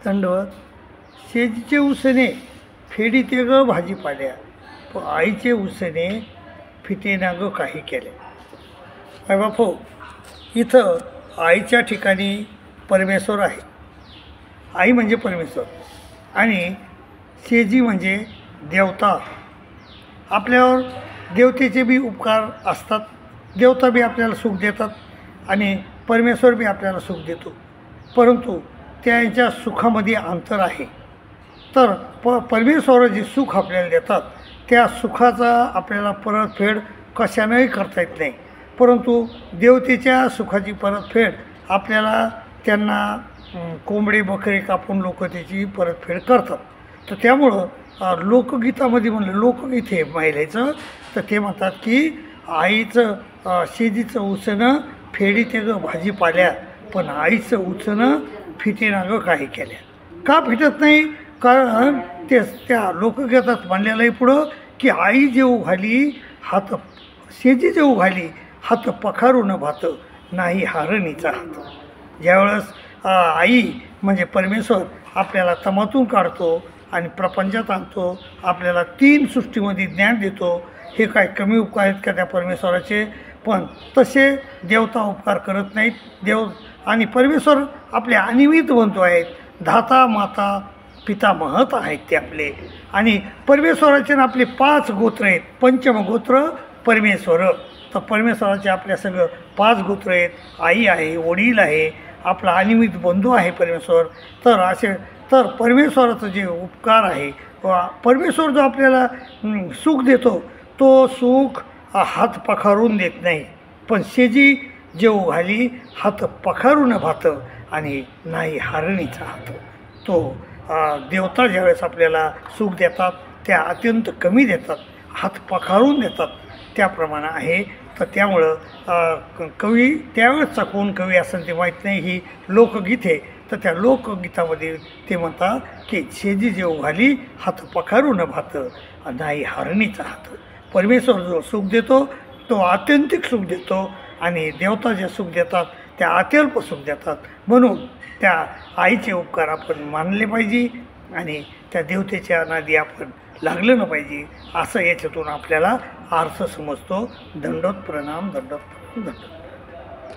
दंडवत. शेजीचे उसने फेडीते ग भाजीपाल्या, पण आईचे उसने फिटेना ग काही केले. अरे बापू, इथं आईच्या ठिकाणी परमेश्वर आहे. आई म्हणजे परमेश्वर आणि शेजी म्हणजे देवता. आपल्यावर देवतेचे बी उपकार असतात. देवता बी आपल्याला सुख देतात आणि परमेश्वर बी आपल्याला सुख देतो. परंतु त्यांच्या सुखामध्ये अंतर आहे. तर परमेश्वर जे सुख आपल्याला देतात त्या सुखाचा आपल्याला परतफेड कशानंही करता येत नाही. परंतु देवतेच्या सुखाची परतफेड आपल्याला त्यांना कोंबडे बकरे कापून लोक त्याची परतफेड करतात. तर त्यामुळं लोकगीतामध्ये म्हणलं, लोकगीत हे महिलेचं, तर ते म्हणतात की आईचं शेजीचं उसणं फेडीते ग भाजीपाल्या, पण आईचं उसणं फिटेना ग काही केल्या. का फिटत नाही? कारण त्या लोकगीतात म्हणलेलं पुढं की आई जेऊ घाली हात, शेजी जेऊ घाली हात पखारून भात, नाही हारणीचा हात. ज्यावेळेस आई म्हणजे परमेश्वर आपल्याला तमातून काढतो आणि प्रपंचात आणतो, आपल्याला 3 सृष्टीमध्ये ज्ञान देतो. हे काय कमी उपकार आहेत का त्या परमेश्वराचे? पण तसे देवता उपकार करत नाहीत. देव आणि परमेश्वर आपले अनिमित बंधू आहेत. धाता माता पिता महत आहेत ते आपले. आणि परमेश्वराचे ना आपले 5 गोत्र आहेत. पंचम गोत्र परमेश्वर. तर परमेश्वराचे आपल्या सगळं 5 गोत्र आहेत. आई आहे, वडील आहे, आपला अनिमित बंधू आहे परमेश्वर. तर असे तर परमेश्वराचं जे उपकार आहे, परमेश्वर जो आपल्याला सुख देतो तो सुख हात पखारून देत नाही. पण शेजी जेऊ घाली हात पखारून भात, आणि नाही हारणीचा हात. तो देवता ज्यावेळेस आपल्याला सुख देतात त्या अत्यंत कमी देतात, हात पखारून देतात, त्याप्रमाणे आहे. तर त्यामुळं कवी त्यावेळेसचा कोण कवी असेल ते माहीत नाही, ही लोकगीत आहे. तर त्या लोकगीतामध्ये ते म्हणतात की शेजी जेऊ घाली हात पखारून भात, नाही हारणीचा हात. परमेश्वर जो सुख देतो तो आत्यंतिक सुख देतो आणि देवता जे सुख देतात त्या अत्यल्प सुख देतात. म्हणून त्या आईचे उपकार आपण मानले पाहिजे आणि त्या देवतेच्या नादी आपण लागलं न पाहिजे, असं याच्यातून आपल्याला अर्थ समजतो. दंडोत प्रणाम, दंडोत प्रणाम, दंडोत.